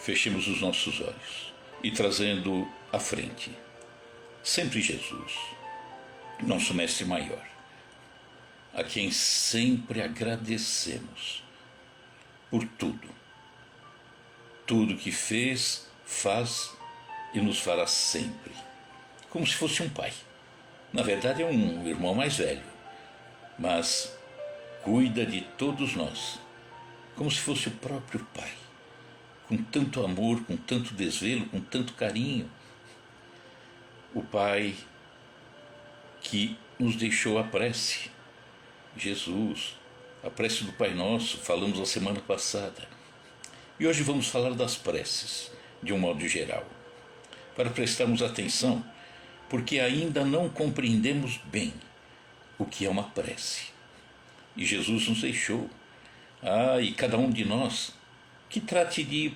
fechemos os nossos olhos e trazendo à frente sempre Jesus, nosso mestre maior, a quem sempre agradecemos por tudo que fez, faz e nos fará sempre, como se fosse um pai. Na verdade é um irmão mais velho, mas cuida de todos nós, como se fosse o próprio pai, com tanto amor, com tanto desvelo, com tanto carinho. O pai que nos deixou a prece, Jesus, a prece do Pai Nosso, falamos a semana passada. E hoje vamos falar das preces, de um modo geral, para prestarmos atenção, porque ainda não compreendemos bem o que é uma prece. E Jesus nos deixou, e cada um de nós, que trate de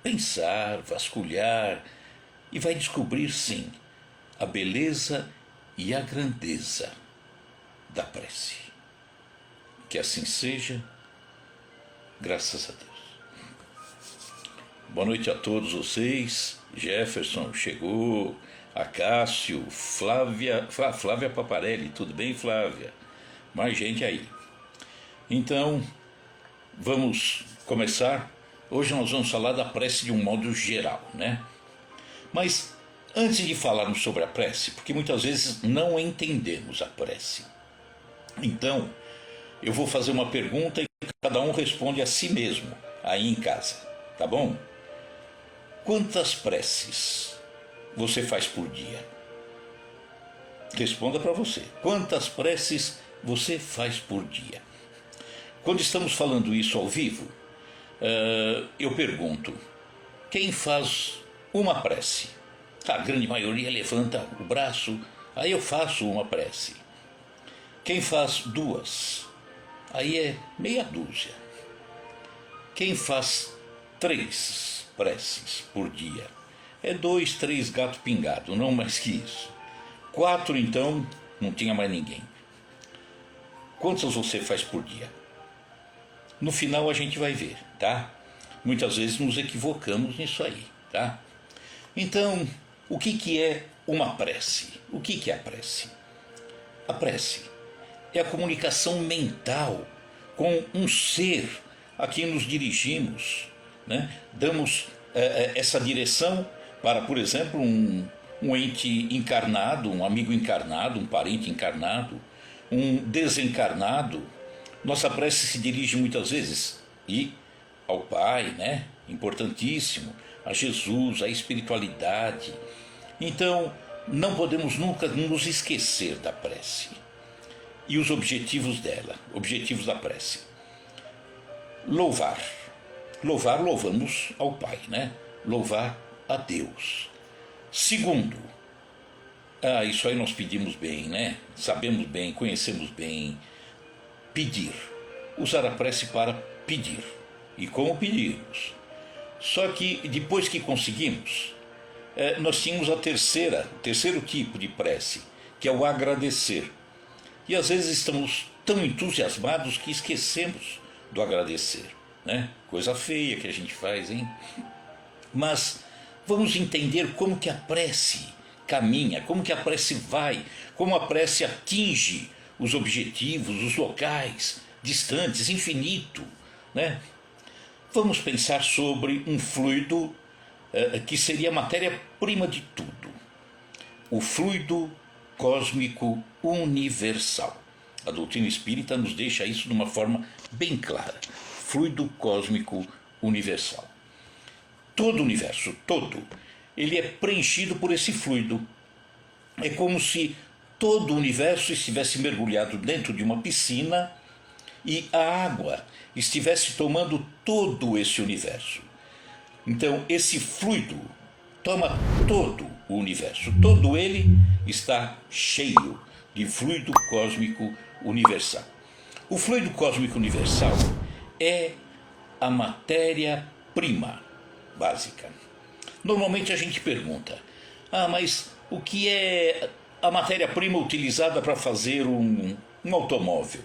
pensar, vasculhar, e vai descobrir, sim, a beleza e a grandeza da prece. Que assim seja, graças a Deus. Boa noite a todos vocês. Jefferson chegou, Acácio, Flávia Paparelli, tudo bem, Flávia? Mais gente aí. Então, vamos começar. Hoje nós vamos falar da prece de um modo geral, né? Mas antes de falarmos sobre a prece, porque muitas vezes não entendemos a prece, então eu vou fazer uma pergunta e cada um responde a si mesmo aí em casa, tá bom? Quantas preces você faz por dia? Responda para você. Quantas preces você faz por dia? Quando estamos falando isso ao vivo, eu pergunto, quem faz uma prece? A grande maioria levanta o braço, aí eu faço uma prece. Quem faz duas? Aí é meia dúzia. Quem faz 3 preces por dia? É 2, 3 gato pingado, não mais que isso. 4, então, não tinha mais ninguém. Quantas você faz por dia? No final a gente vai ver, tá? Muitas vezes nos equivocamos nisso aí, tá? Então, o que é uma prece? O que é a prece? A prece é a comunicação mental com um ser a quem nos dirigimos, né? Damos essa direção para, por exemplo, um ente encarnado, um amigo encarnado, um parente encarnado, um desencarnado. Nossa prece se dirige muitas vezes ao Pai, né? Importantíssimo, a Jesus, a espiritualidade. Então, não podemos nunca nos esquecer da prece e os objetivos dela, objetivos da prece. Louvar. Louvar, louvamos ao Pai, né? Louvar a Deus. Segundo, isso aí nós pedimos bem, né? Sabemos bem, conhecemos bem. Pedir. Usar a prece para pedir. E como pedirmos? Só que depois que conseguimos, nós tínhamos o terceiro tipo de prece, que é o agradecer. E às vezes estamos tão entusiasmados que esquecemos do agradecer, né? Coisa feia que a gente faz, hein? Mas vamos entender como que a prece caminha, como que a prece vai, como a prece atinge os objetivos, os locais, distantes, infinito, né? Vamos pensar sobre um fluido que seria a matéria-prima de tudo. O fluido cósmico universal. A doutrina espírita nos deixa isso de uma forma bem clara. Fluido cósmico universal. Todo o universo, todo, ele é preenchido por esse fluido. É como se todo o universo estivesse mergulhado dentro de uma piscina e a água estivesse tomando todo esse universo. Então, esse fluido toma todo o universo. Todo ele está cheio de fluido cósmico universal. O fluido cósmico universal é a matéria-prima básica. Normalmente a gente pergunta, mas o que é a matéria-prima utilizada para fazer um automóvel?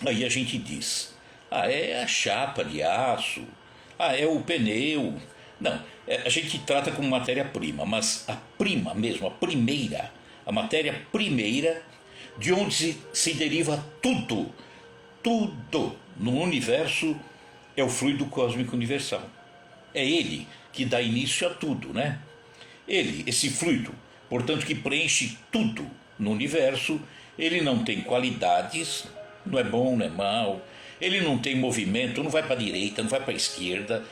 Aí a gente diz, é a chapa de aço, Ah, é o pneu. Não, a gente trata como matéria-prima, mas a prima mesmo, a primeira, a matéria primeira, de onde se deriva tudo, tudo no universo, é o fluido cósmico universal. É ele que dá início a tudo, né? Ele, esse fluido, portanto, que preenche tudo no universo, ele não tem qualidades, não é bom, não é mal, ele não tem movimento, não vai para a direita, não vai para a esquerda,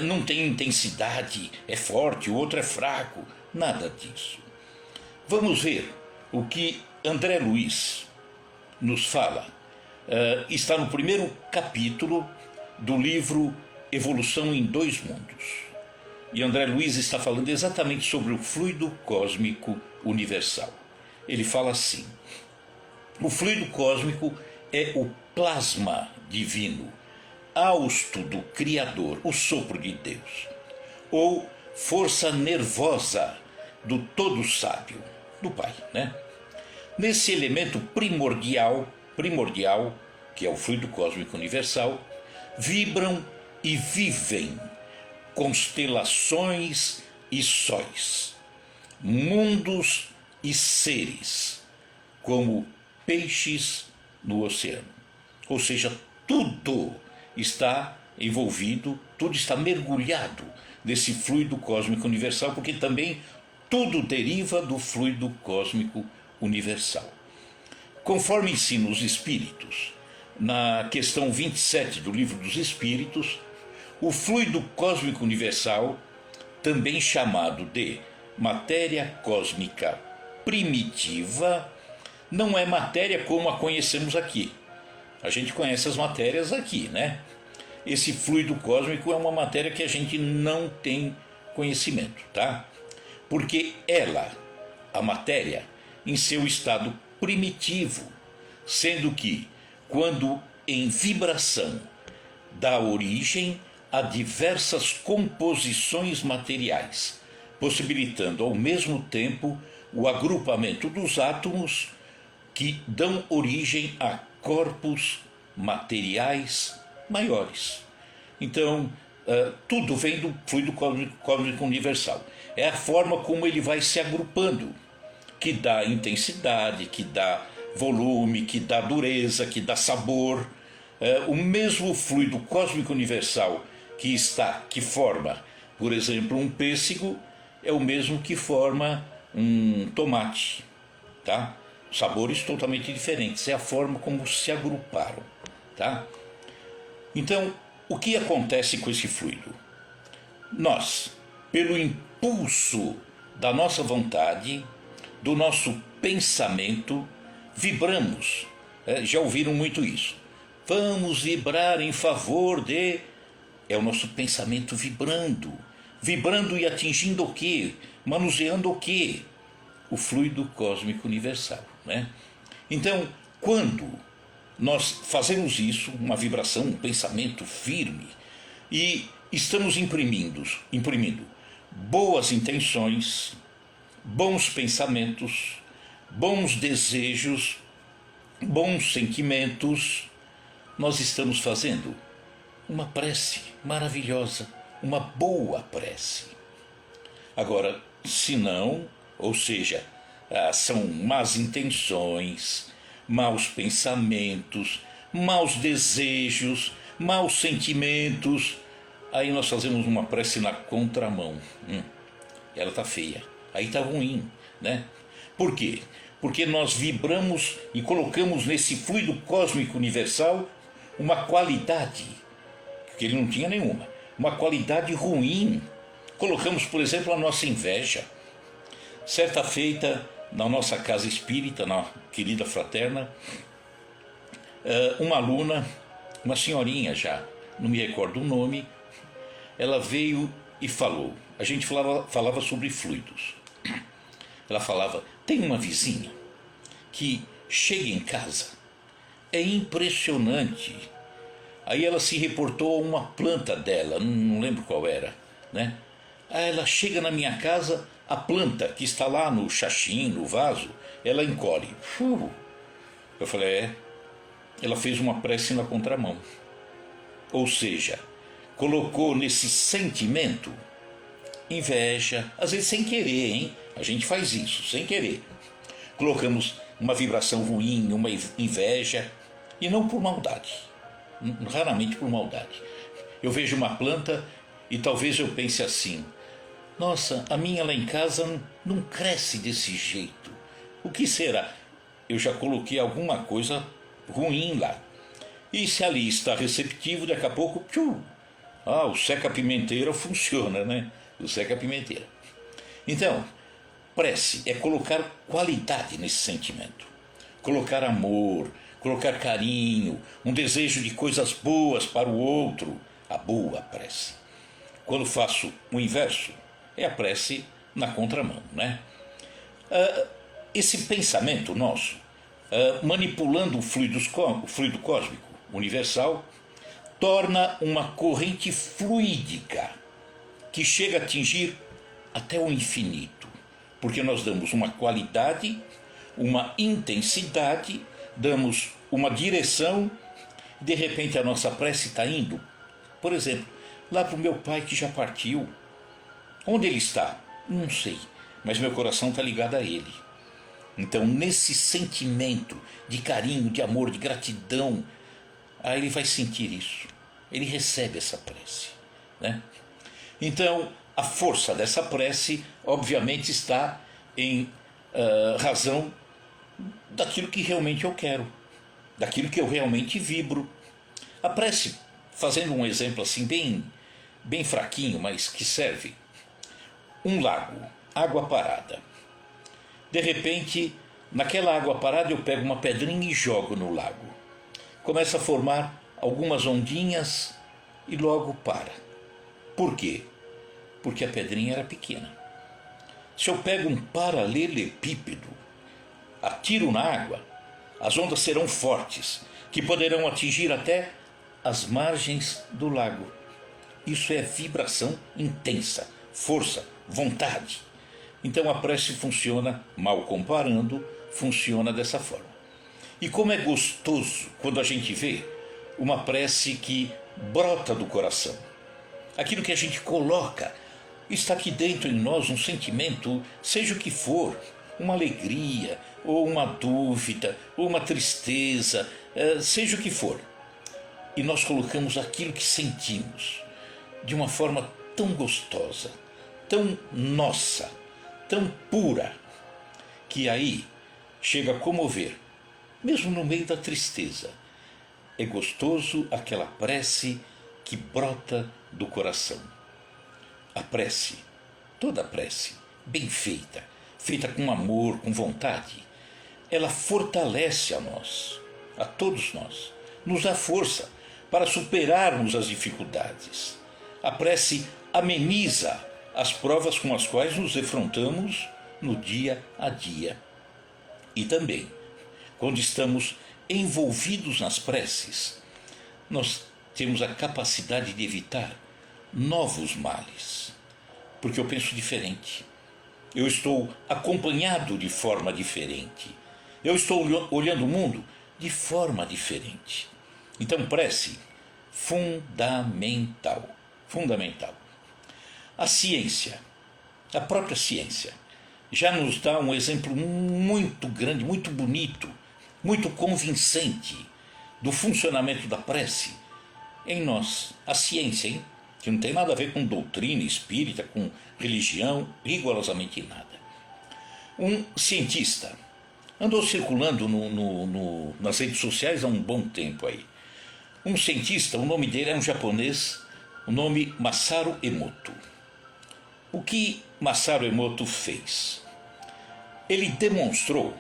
não tem intensidade, é forte, o outro é fraco, nada disso. Vamos ver o que André Luiz nos fala. Está no primeiro capítulo do livro Evolução em Dois Mundos. E André Luiz está falando exatamente sobre o fluido cósmico universal. Ele fala assim: o fluido cósmico é o plasma divino, hausto do Criador, o sopro de Deus, ou força nervosa do todo sábio, do Pai, né? Nesse elemento primordial, que é o fluido cósmico universal, vibram e vivem constelações e sóis, mundos e seres, como peixes no oceano. Ou seja, tudo está envolvido, tudo está mergulhado nesse fluido cósmico universal, porque também tudo deriva do fluido cósmico universal. Conforme ensinam os Espíritos, na questão 27 do Livro dos Espíritos, o fluido cósmico universal, também chamado de matéria cósmica primitiva, não é matéria como a conhecemos aqui. A gente conhece as matérias aqui, né? Esse fluido cósmico é uma matéria que a gente não tem conhecimento, tá? Porque ela, a matéria, em seu estado primitivo, sendo que, quando em vibração, dá origem a diversas composições materiais, possibilitando ao mesmo tempo o agrupamento dos átomos que dão origem a corpos materiais maiores. Então, tudo vem do fluido cósmico universal. É a forma como ele vai se agrupando, que dá intensidade, que dá volume, que dá dureza, que dá sabor. O mesmo fluido cósmico universal que forma, por exemplo, um pêssego, é o mesmo que forma um tomate, tá? Sabores totalmente diferentes, é a forma como se agruparam, tá? Então, o que acontece com esse fluido? Nós, pelo impulso da nossa vontade, do nosso pensamento, vibramos. Já ouviram muito isso? Vamos vibrar em favor de... É o nosso pensamento vibrando. Vibrando e atingindo o quê? Manuseando o quê? O fluido cósmico universal, né? Então, quando nós fazemos isso, uma vibração, um pensamento firme, e estamos imprimindo boas intenções, bons pensamentos, bons desejos, bons sentimentos, nós estamos fazendo uma prece maravilhosa, uma boa prece. Agora, se não, ou seja, são más intenções, maus pensamentos, maus desejos, maus sentimentos, aí nós fazemos uma prece na contramão. Ela está feia, aí está ruim, né? Por quê? Porque nós vibramos e colocamos nesse fluido cósmico universal uma qualidade, que ele não tinha nenhuma, uma qualidade ruim. Colocamos, por exemplo, a nossa inveja. Certa feita, na nossa casa espírita, na querida fraterna, uma aluna, uma senhorinha já, não me recordo o nome, ela veio e falou. A gente falava sobre fluidos. Ela falava: tem uma vizinha que chega em casa, é impressionante. Aí ela se reportou a uma planta dela, não lembro qual era, né? Aí ela chega na minha casa, a planta que está lá no chachim, no vaso, ela encolhe. Eu falei: ela fez uma prece na contramão. Ou seja, colocou nesse sentimento inveja, às vezes sem querer, hein? A gente faz isso, sem querer. Colocamos uma vibração ruim, uma inveja, e não por maldade, raramente por maldade. Eu vejo uma planta e talvez eu pense assim: nossa, a minha lá em casa não cresce desse jeito. O que será? Eu já coloquei alguma coisa ruim lá. E se ali está receptivo, daqui a pouco, o seca-pimenteira funciona, né? O seca-pimenteira. Então, prece é colocar qualidade nesse sentimento. Colocar amor, colocar carinho, um desejo de coisas boas para o outro. A boa prece. Quando faço o inverso, é a prece na contramão, né? Esse pensamento nosso, manipulando o fluido cósmico universal, torna uma corrente fluídica que chega a atingir até o infinito, porque nós damos uma qualidade, uma intensidade, damos uma direção, de repente a nossa prece está indo, por exemplo, lá para o meu pai que já partiu. Onde ele está? Não sei, mas meu coração está ligado a ele. Então, nesse sentimento de carinho, de amor, de gratidão, aí ele vai sentir isso. Ele recebe essa prece, né? Então, a força dessa prece, obviamente, está em razão daquilo que realmente eu quero, daquilo que eu realmente vibro. A prece, fazendo um exemplo assim bem fraquinho, mas que serve. Um lago, água parada. De repente, naquela água parada eu pego uma pedrinha e jogo no lago. Começa a formar algumas ondinhas e logo para. Por quê? Porque a pedrinha era pequena. Se eu pego um paralelepípedo, atiro na água, as ondas serão fortes, que poderão atingir até as margens do lago. Isso é vibração intensa, força, vontade. Então a prece funciona, mal comparando, funciona dessa forma. E como é gostoso quando a gente vê uma prece que brota do coração. Aquilo que a gente coloca, está aqui dentro em nós um sentimento, seja o que for, uma alegria, ou uma dúvida, ou uma tristeza, seja o que for. E nós colocamos aquilo que sentimos de uma forma tão gostosa, tão nossa, tão pura, que aí chega a comover, mesmo no meio da tristeza. É gostoso aquela prece que brota do coração. A prece, toda prece, bem feita, feita com amor, com vontade, ela fortalece a nós, a todos nós, nos dá força para superarmos as dificuldades. A prece ameniza as provas com as quais nos defrontamos no dia a dia. E também, quando estamos envolvidos nas preces, nós temos a capacidade de evitar novos males, porque eu penso diferente, eu estou acompanhado de forma diferente, eu estou olhando o mundo de forma diferente. Então, prece, fundamental. A ciência, a própria ciência, já nos dá um exemplo muito grande, muito bonito, muito convincente do funcionamento da prece em nós. A ciência, hein? Que não tem nada a ver com doutrina espírita, com religião, rigorosamente nada. Um cientista andou circulando nas redes sociais há um bom tempo aí. Um cientista, o nome dele é um japonês, o nome Masaru Emoto. O que Masaru Emoto fez? Ele demonstrou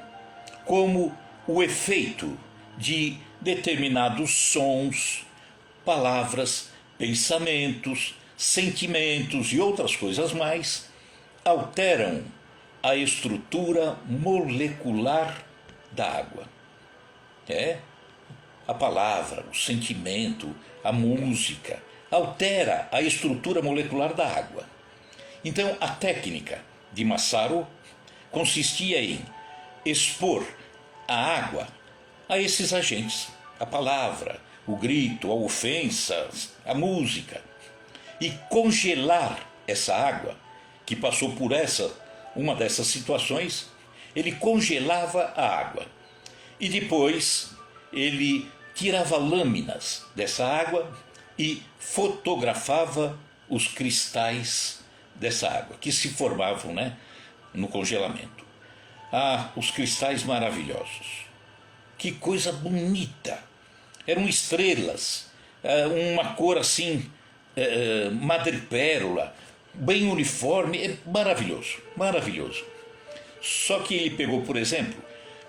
como o efeito de determinados sons, palavras, pensamentos, sentimentos e outras coisas mais alteram a estrutura molecular da água. A palavra, o sentimento, a música altera a estrutura molecular da água. Então a técnica de Masaru consistia em expor a água a esses agentes, a palavra, o grito, a ofensa, a música. e congelar essa água, que passou por uma dessas situações. Ele congelava a água e depois ele tirava lâminas dessa água e fotografava os cristais dessa água que se formavam, né, no congelamento. Os cristais maravilhosos. Que coisa bonita! Eram estrelas, uma cor assim, madrepérola, bem uniforme, é maravilhoso, maravilhoso. Só que ele pegou, por exemplo,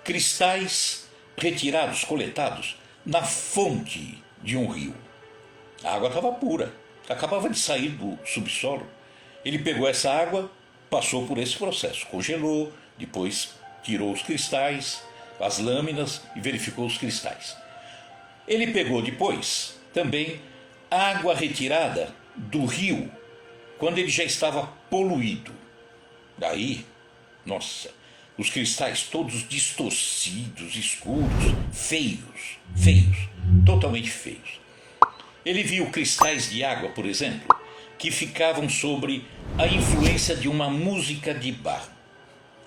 cristais retirados, coletados na fonte de um rio. A água estava pura, acabava de sair do subsolo. Ele pegou essa água, passou por esse processo, congelou, depois tirou os cristais, as lâminas e verificou os cristais. Ele pegou depois também água retirada do rio, quando ele já estava poluído. Daí, nossa, os cristais todos distorcidos, escuros, feios, totalmente feios. Ele viu cristais de água, por exemplo, que ficavam sobre a influência de uma música de Bach.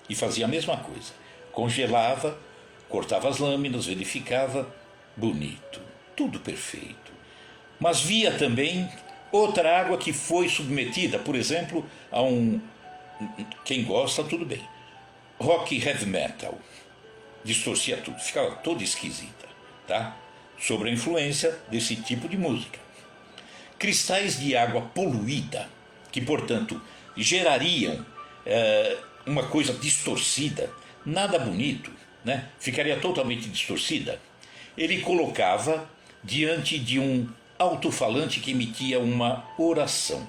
E fazia a mesma coisa. Congelava, cortava as lâminas, verificava, bonito, tudo perfeito. Mas via também outra água que foi submetida, por exemplo, a quem gosta, tudo bem, rock e heavy metal. Distorcia tudo, ficava toda esquisita, tá? Sobre a influência desse tipo de música. Cristais de água poluída, que portanto gerariam uma coisa distorcida, nada bonito, né? Ficaria totalmente distorcida. Ele colocava diante de um alto-falante que emitia uma oração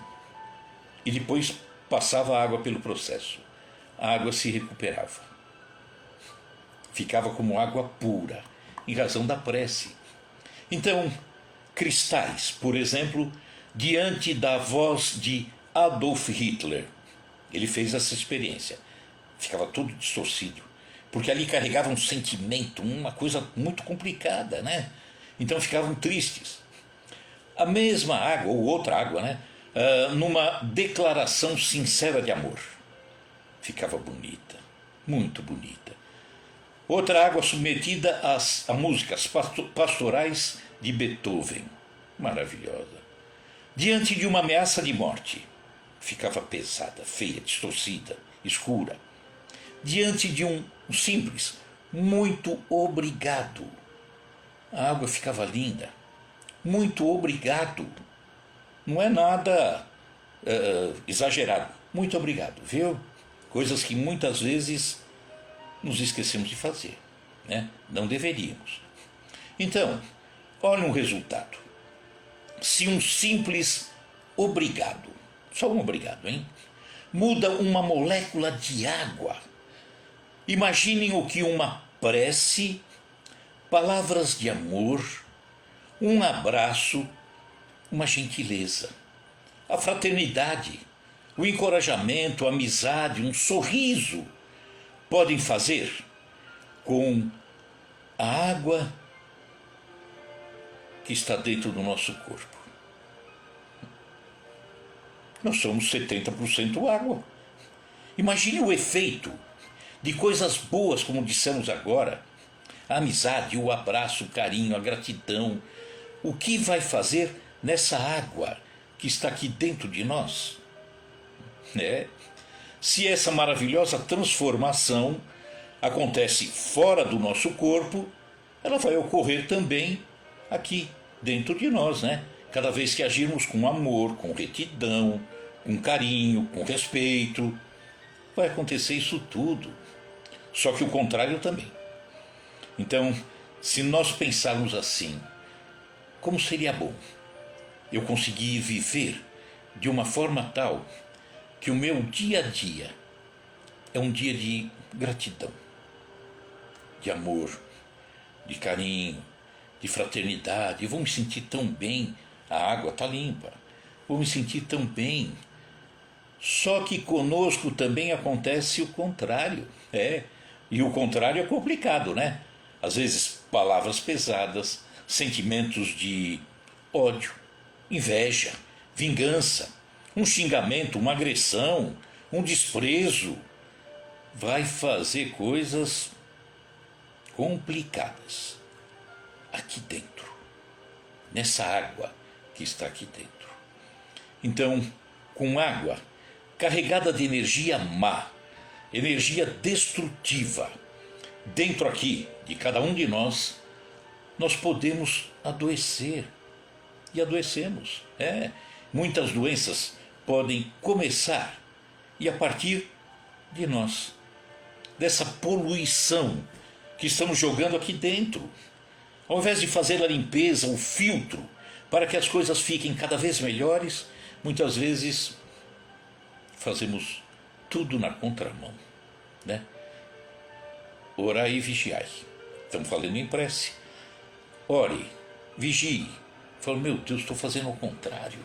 e depois passava a água pelo processo. A água se recuperava, ficava como água pura, em razão da prece. Então, cristais, por exemplo, diante da voz de Adolf Hitler, ele fez essa experiência. Ficava tudo distorcido, porque ali carregava um sentimento, uma coisa muito complicada, né? Então ficavam tristes. A mesma água, ou outra água, né? Numa declaração sincera de amor. Ficava bonita, muito bonita. Outra água submetida a músicas pastorais de Beethoven, maravilhosa. Diante de uma ameaça de morte, ficava pesada, feia, distorcida, escura. Diante de um simples, muito obrigado, a água ficava linda. Muito obrigado. Não é nada exagerado. Muito obrigado, viu? Coisas que muitas vezes nos esquecemos de fazer, né? Não deveríamos. Então, olha um resultado. Se um simples obrigado, só um obrigado, hein? Muda uma molécula de água. Imaginem o que uma prece, palavras de amor, um abraço, uma gentileza, a fraternidade, o encorajamento, a amizade, um sorriso podem fazer com a água que está dentro do nosso corpo. Nós somos 70% água. Imagine o efeito de coisas boas, como dissemos agora, a amizade, o abraço, o carinho, a gratidão. O que vai fazer nessa água que está aqui dentro de nós? Se essa maravilhosa transformação acontece fora do nosso corpo, ela vai ocorrer também aqui dentro de nós, né? Cada vez que agirmos com amor, com retidão, com carinho, com respeito, vai acontecer isso tudo. Só que o contrário também. Então, se nós pensarmos assim, como seria bom eu conseguir viver de uma forma tal que o meu dia a dia é um dia de gratidão, de amor, de carinho, de fraternidade. Eu vou me sentir tão bem, a água está limpa, vou me sentir tão bem. Só que conosco também acontece o contrário, e o contrário é complicado, né? Às vezes palavras pesadas, sentimentos de ódio, inveja, vingança, um xingamento, uma agressão, um desprezo, vai fazer coisas complicadas aqui dentro, nessa água que está aqui dentro. Então, com água carregada de energia má, energia destrutiva, dentro aqui de cada um de nós, nós podemos adoecer. E adoecemos. Muitas doenças podem começar e a partir de nós, dessa poluição que estamos jogando aqui dentro. Ao invés de fazer a limpeza, o filtro, para que as coisas fiquem cada vez melhores, muitas vezes fazemos tudo na contramão, né? Orai e vigiai. Estamos falando em prece. Ore, vigie. Fala, meu Deus, estou fazendo ao contrário.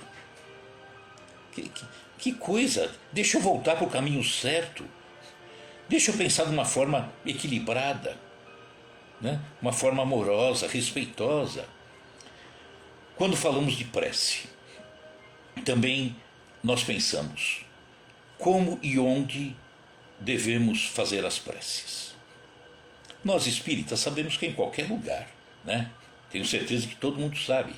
Que coisa! Deixa eu voltar para o caminho certo. Deixa eu pensar de uma forma equilibrada, né? Uma forma amorosa, respeitosa. Quando falamos de prece, também nós pensamos como e onde devemos fazer as preces. Nós espíritas sabemos que em qualquer lugar, né? Tenho certeza que todo mundo sabe.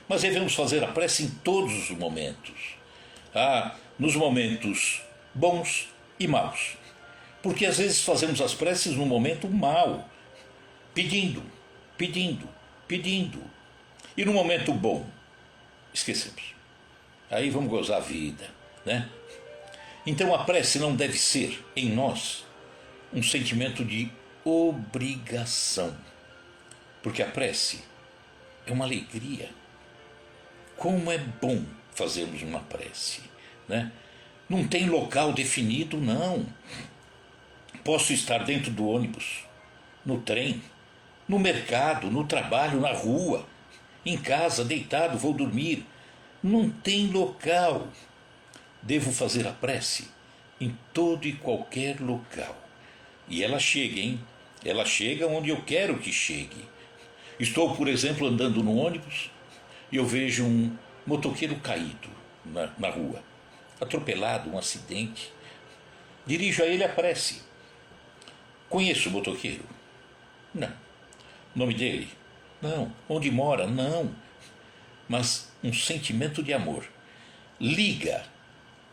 Mas devemos fazer a prece em todos os momentos. Nos momentos bons e maus. Porque às vezes fazemos as preces no momento mau, pedindo. E no momento bom, esquecemos. Aí vamos gozar a vida, né? Então a prece não deve ser, em nós, um sentimento de obrigação. Porque a prece é uma alegria. Como é bom fazermos uma prece, né? Não tem local definido, não. Posso estar dentro do ônibus, no trem, no mercado, no trabalho, na rua, em casa, deitado, vou dormir. Não tem local. Devo fazer a prece em todo e qualquer local. E ela chega, hein? Ela chega onde eu quero que chegue. Estou, por exemplo, andando no ônibus e eu vejo um motoqueiro caído na rua, atropelado, um acidente. Dirijo a ele a prece. Conheço o motoqueiro? Não. Nome dele? Não. Onde mora? Não. Mas um sentimento de amor liga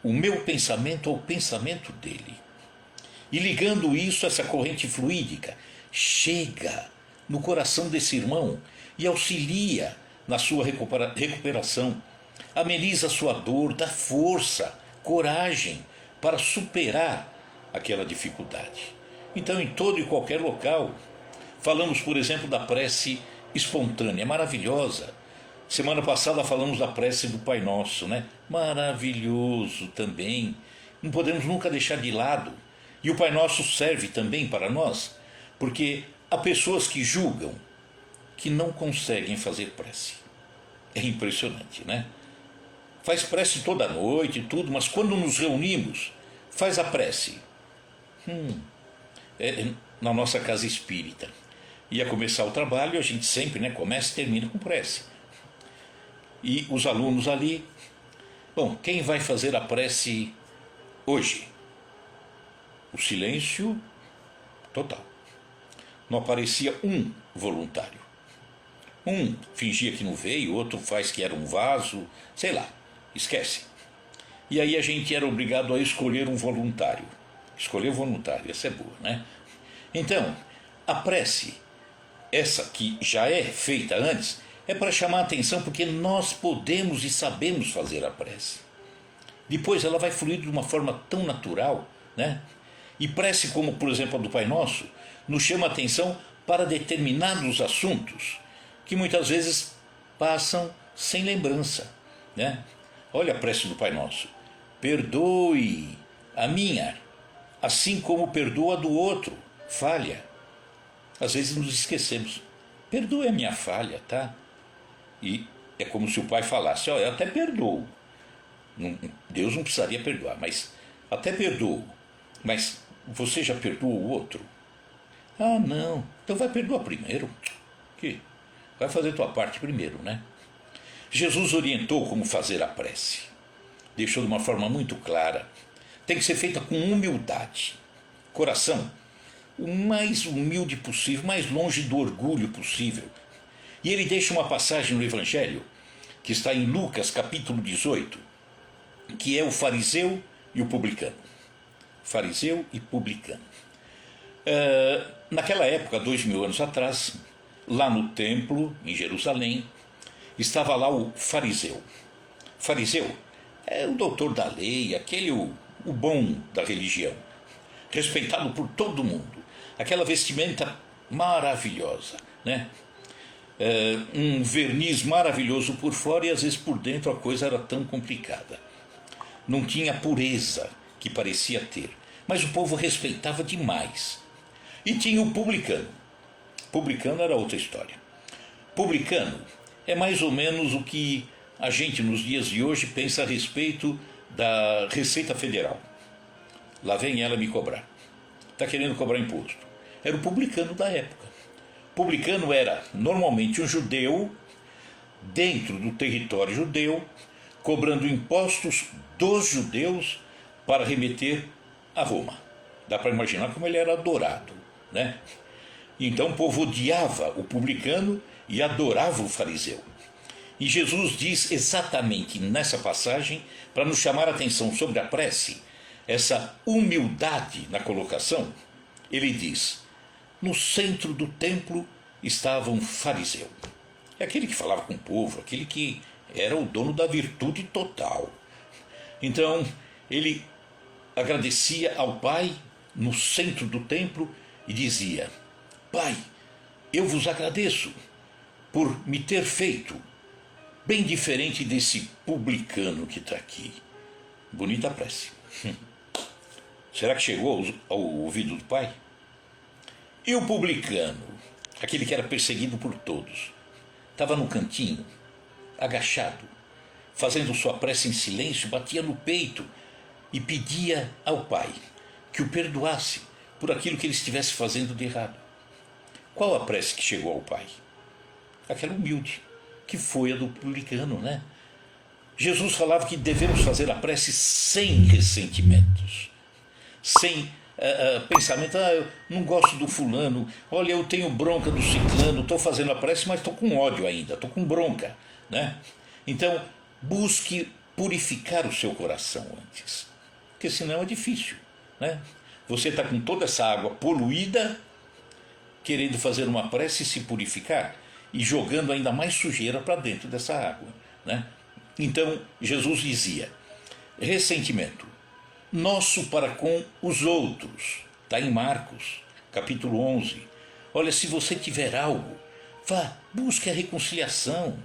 o meu pensamento ao pensamento dele. E ligando isso, essa corrente fluídica chega no coração desse irmão e auxilia na sua recuperação, ameniza a sua dor, dá força, coragem para superar aquela dificuldade. Então, em todo e qualquer local, falamos, por exemplo, da prece espontânea, maravilhosa. Semana passada falamos da prece do Pai Nosso, né? Maravilhoso também. Não podemos nunca deixar de lado. E o Pai Nosso serve também para nós, porque há pessoas que julgam que não conseguem fazer prece. É impressionante, né? Faz prece toda noite e tudo, mas quando nos reunimos, faz a prece. Na nossa casa espírita. Ia começar o trabalho, a gente sempre, né, começa e termina com prece. E os alunos ali, bom, quem vai fazer a prece hoje? O silêncio total. Não aparecia um voluntário. Um fingia que não veio, outro faz que era um vaso, sei lá, esquece. E aí a gente era obrigado a escolher um voluntário. Escolher voluntário, essa é boa, né? Então, a prece, essa que já é feita antes, é para chamar a atenção porque nós podemos e sabemos fazer a prece. Depois ela vai fluir de uma forma tão natural, né? E prece como, por exemplo, a do Pai Nosso, nos chama a atenção para determinados assuntos que muitas vezes passam sem lembrança, né? Olha a prece do Pai Nosso. Perdoe a minha, assim como perdoa a do outro, falha. Às vezes nos esquecemos. Perdoe a minha falha, tá? E é como se o pai falasse, eu até perdoo. Deus não precisaria perdoar, mas até perdoo. Mas você já perdoou o outro? Ah, não. Então vai perdoar primeiro. Que? Vai fazer tua parte primeiro, né? Jesus orientou como fazer a prece. Deixou de uma forma muito clara. Tem que ser feita com humildade. Coração, o mais humilde possível, mais longe do orgulho possível. E ele deixa uma passagem no Evangelho, que está em Lucas capítulo 18, que é o fariseu e o publicano. Fariseu e publicano. Naquela época, 2000 anos atrás, lá no templo, em Jerusalém, estava lá o fariseu. Fariseu é o doutor da lei, aquele o bom da religião, respeitado por todo mundo. Aquela vestimenta maravilhosa, né? Um verniz maravilhoso por fora e às vezes por dentro a coisa era tão complicada. Não tinha a pureza que parecia ter, mas o povo respeitava demais. E tinha o publicano. Publicano era outra história. Publicano é mais ou menos o que a gente nos dias de hoje pensa a respeito da Receita Federal. Lá vem ela me cobrar. Está querendo cobrar imposto. Era o publicano da época. Publicano era normalmente um judeu dentro do território judeu, cobrando impostos dos judeus para remeter a Roma. Dá para imaginar como ele era adorado, né? Então o povo odiava o publicano e adorava o fariseu. E Jesus diz exatamente nessa passagem, para nos chamar a atenção sobre a prece, essa humildade na colocação, ele diz: no centro do templo estava um fariseu. É aquele que falava com o povo, aquele que era o dono da virtude total. Então, ele agradecia ao Pai no centro do templo e dizia: Pai, eu vos agradeço por me ter feito bem diferente desse publicano que está aqui. Bonita prece. Será que chegou ao ouvido do Pai? E o publicano, aquele que era perseguido por todos, estava no cantinho, agachado, fazendo sua prece em silêncio, batia no peito e pedia ao Pai que o perdoasse por aquilo que ele estivesse fazendo de errado. Qual a prece que chegou ao Pai? Aquela humilde, que foi a do publicano, né? Jesus falava que devemos fazer a prece sem ressentimentos, sem pensamento: eu não gosto do fulano, olha, eu tenho bronca do ciclano, estou fazendo a prece, mas estou com ódio ainda, estou com bronca, né? Então, busque purificar o seu coração antes, porque senão é difícil, né? Você está com toda essa água poluída, querendo fazer uma prece e se purificar, e jogando ainda mais sujeira para dentro dessa água, né? Então, Jesus dizia: ressentimento nosso para com os outros. Está em Marcos, capítulo 11. Olha, se você tiver algo, vá, busque a reconciliação,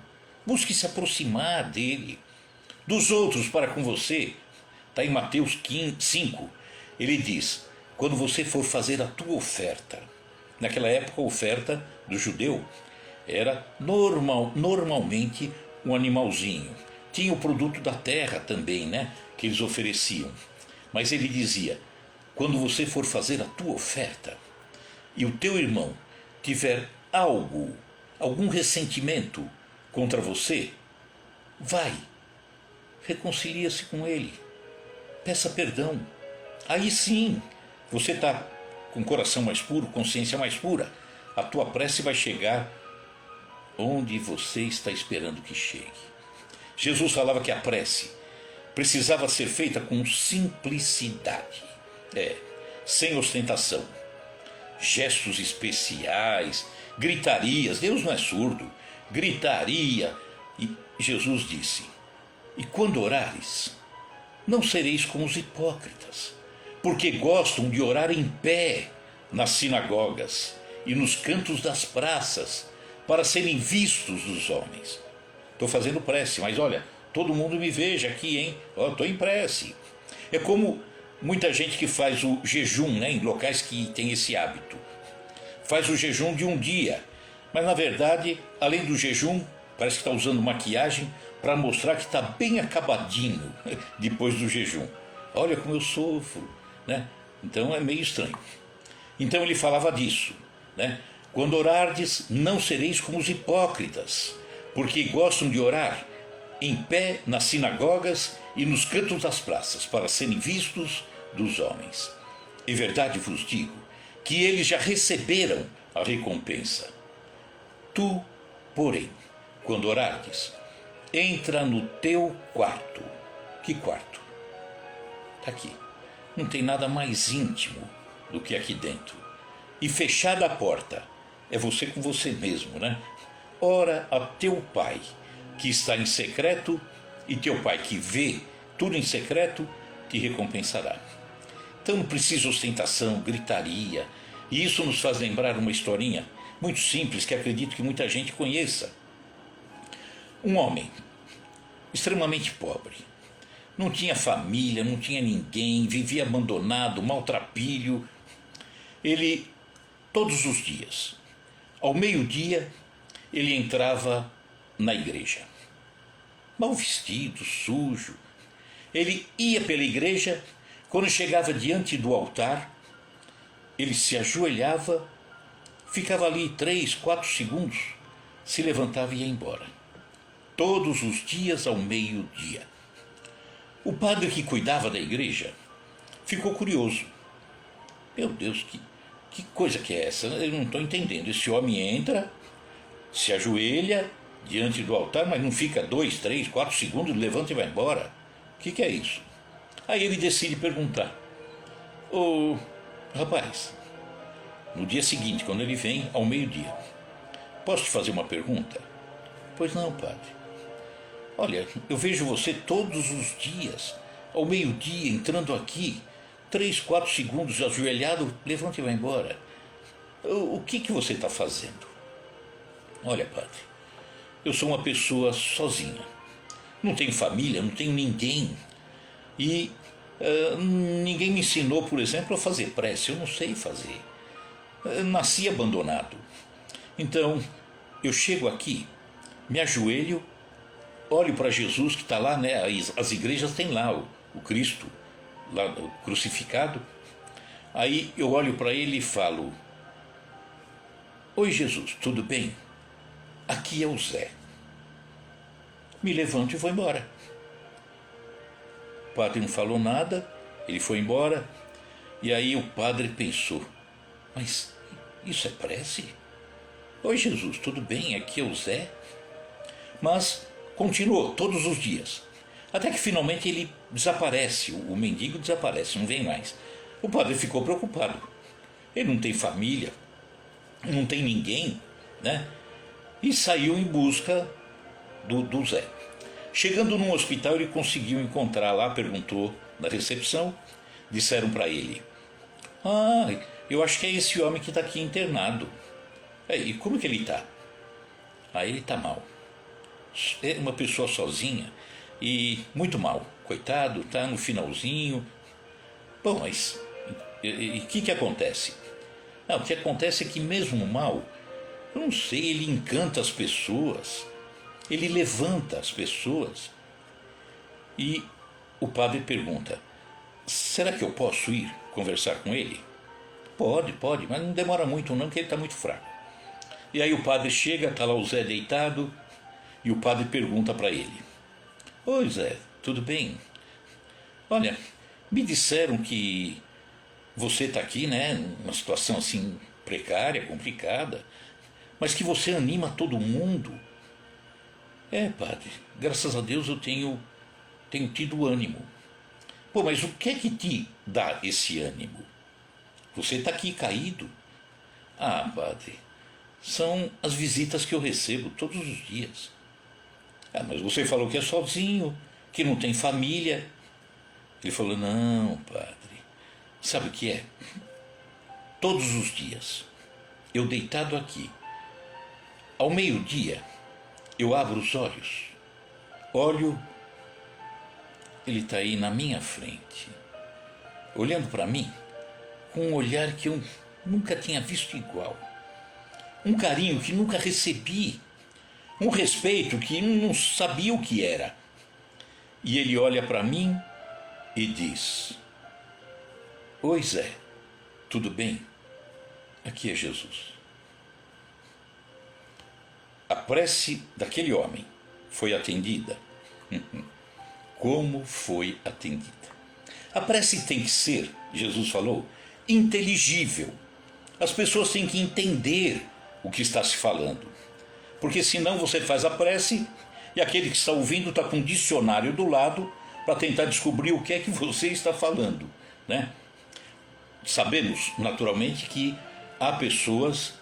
busque se aproximar dele. Dos outros para com você. Está em Mateus 5. Ele diz: quando você for fazer a tua oferta. Naquela época a oferta do judeu era normalmente um animalzinho. Tinha o produto da terra também, né, que eles ofereciam. Mas ele dizia: quando você for fazer a tua oferta e o teu irmão tiver algum ressentimento contra você, vai, reconcilia-se com ele, peça perdão. Aí sim, você está com o coração mais puro, consciência mais pura, a tua prece vai chegar onde você está esperando que chegue. Jesus falava que a prece precisava ser feita com simplicidade, sem ostentação, gestos especiais, gritarias. Deus não é surdo, gritaria. E Jesus disse: e quando orares, não sereis como os hipócritas, porque gostam de orar em pé nas sinagogas e nos cantos das praças, para serem vistos dos homens. Estou fazendo prece, mas olha, todo mundo me veja aqui, hein? Estou em prece. É como muita gente que faz o jejum, né, em locais que tem esse hábito. Faz o jejum de um dia, mas na verdade, além do jejum, parece que está usando maquiagem para mostrar que está bem acabadinho depois do jejum. Olha como eu sofro, né? Então é meio estranho. Então ele falava disso, né? Quando orardes, não sereis como os hipócritas, porque gostam de orar em pé nas sinagogas e nos cantos das praças, para serem vistos dos homens. Em verdade vos digo que eles já receberam a recompensa. Tu, porém, quando orardes, entra no teu quarto. Que quarto? Está aqui. Não tem nada mais íntimo do que aqui dentro. E fechada a porta, é você com você mesmo, né? Ora a teu pai, que está em secreto, e teu pai que vê tudo em secreto, te recompensará. Então não precisa ostentação, gritaria. E isso nos faz lembrar uma historinha muito simples que acredito que muita gente conheça. Um homem extremamente pobre, não tinha família, não tinha ninguém, vivia abandonado, maltrapilho. Ele, todos os dias, ao meio-dia, ele entrava na igreja. Mal vestido, sujo. Ele ia pela igreja, quando chegava diante do altar, ele se ajoelhava, ficava ali 3, 4 segundos, se levantava e ia embora. Todos os dias ao meio-dia. O padre que cuidava da igreja ficou curioso. Meu Deus, que coisa que é essa? Eu não estou entendendo. Esse homem entra, se ajoelha diante do altar, mas não fica 2, 3, 4 segundos, levanta e vai embora. O que é isso? Aí ele decide perguntar. Ô, rapaz, no dia seguinte, quando ele vem, ao meio-dia, posso te fazer uma pergunta? Pois não, padre. Olha, eu vejo você todos os dias, ao meio-dia, entrando aqui, 3, 4 segundos, ajoelhado, levanta e vai embora. O que você está fazendo? Olha, padre, eu sou uma pessoa sozinha. Não tenho família, não tenho ninguém. E ninguém me ensinou, por exemplo, a fazer prece. Eu não sei fazer. Eu nasci abandonado. Então, eu chego aqui, me ajoelho, olho para Jesus que está lá, né? As igrejas têm lá o Cristo, lá crucificado. Aí eu olho para ele e falo: Oi Jesus, tudo bem? Aqui é o Zé. Me levanto e vou embora. O padre não falou nada, ele foi embora. E aí o padre pensou: mas isso é prece? Oi Jesus, tudo bem? Aqui é o Zé. Mas continuou todos os dias, até que finalmente ele desaparece, o mendigo desaparece, não vem mais. O padre ficou preocupado. Ele não tem família, não tem ninguém, né? E saiu em busca do Zé. Chegando num hospital, ele conseguiu encontrar lá, perguntou na recepção, disseram para ele: ah, eu acho que é esse homem que está aqui internado. E como que ele está? Ele está mal. É uma pessoa sozinha e muito mal, coitado, está no finalzinho. Bom, mas o que acontece? Não, o que acontece é que mesmo mal, eu não sei, ele encanta as pessoas, ele levanta as pessoas. E o padre pergunta: será que eu posso ir conversar com ele? Pode, mas não demora muito não, porque ele está muito fraco. E aí o padre chega, está lá o Zé deitado, e o padre pergunta para ele: oi Zé, tudo bem? Olha, me disseram que você está aqui, né, numa situação assim precária, complicada, mas que você anima todo mundo. Padre, graças a Deus eu tenho tido ânimo. Pô, mas o que é que te dá esse ânimo? Você está aqui caído. Padre, são as visitas que eu recebo todos os dias. Mas você falou que é sozinho, que não tem família. Ele falou: não, padre, sabe o que é? Todos os dias, eu deitado aqui, ao meio-dia, eu abro os olhos, olho, ele está aí na minha frente, olhando para mim, com um olhar que eu nunca tinha visto igual, um carinho que nunca recebi, um respeito que não sabia o que era. E ele olha para mim e diz: oi Zé, tudo bem? Aqui é Jesus. A prece daquele homem foi atendida Como foi atendida? A prece tem que ser, Jesus falou, inteligível. As pessoas têm que entender o que está se falando. Porque senão você faz a prece e aquele que está ouvindo está com um dicionário do lado para tentar descobrir o que é que você está falando, né? Sabemos, naturalmente, que há pessoas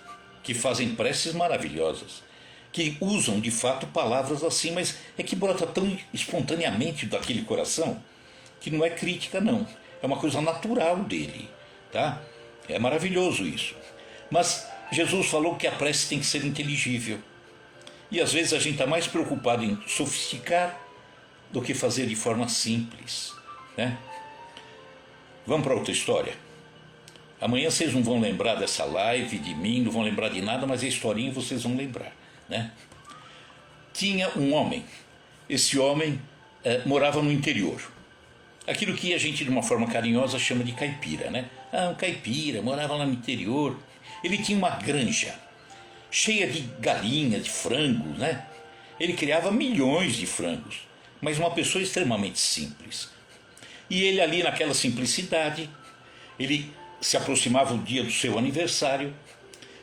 que fazem preces maravilhosas, que usam de fato palavras assim, mas é que brota tão espontaneamente daquele coração que não é crítica, não. É uma coisa natural dele, tá? É maravilhoso isso. Mas Jesus falou que a prece tem que ser inteligível. E às vezes a gente está mais preocupado em sofisticar do que fazer de forma simples, né? Vamos para outra história? Amanhã vocês não vão lembrar dessa live, de mim, não vão lembrar de nada, mas a historinha vocês vão lembrar, né? Tinha um homem. Esse homem morava no interior. Aquilo que a gente, de uma forma carinhosa, chama de caipira, né? Ah, um caipira, morava lá no interior. Ele tinha uma granja cheia de galinhas, de frangos, né? Ele criava milhões de frangos, mas uma pessoa extremamente simples. E ele ali naquela simplicidade, ele se aproximava o dia do seu aniversário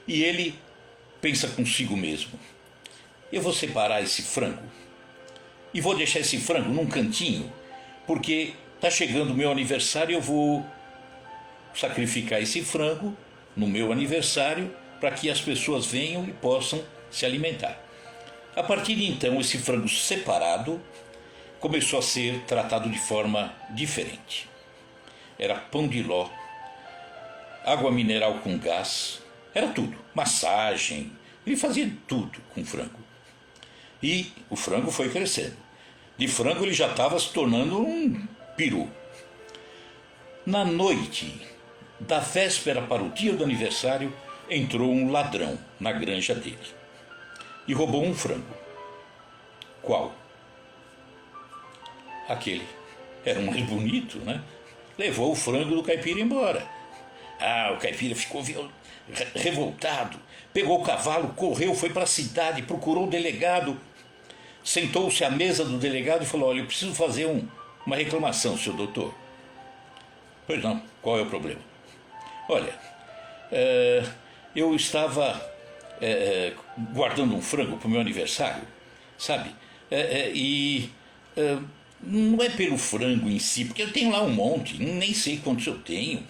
e ele pensa consigo mesmo: eu vou separar esse frango e vou deixar esse frango num cantinho, porque está chegando o meu aniversário e eu vou sacrificar esse frango no meu aniversário para que as pessoas venham e possam se alimentar. A partir de então, esse frango separado começou a ser tratado de forma diferente. Era pão de ló, água mineral com gás, era tudo, massagem, ele fazia tudo com frango. E o frango foi crescendo. De frango ele já estava se tornando um peru. Na noite da véspera para o dia do aniversário, entrou um ladrão na granja dele e roubou um frango. Qual? Aquele. Era o mais bonito, né? Levou o frango do caipira embora. Ah, o caipira ficou revoltado, pegou o cavalo, correu, foi para a cidade, procurou o delegado, sentou-se à mesa do delegado e falou: olha, eu preciso fazer uma reclamação, senhor doutor. Pois não, qual é o problema? Olha, eu estava guardando um frango para o meu aniversário, sabe? Não é pelo frango em si, porque eu tenho lá um monte, nem sei quantos eu tenho,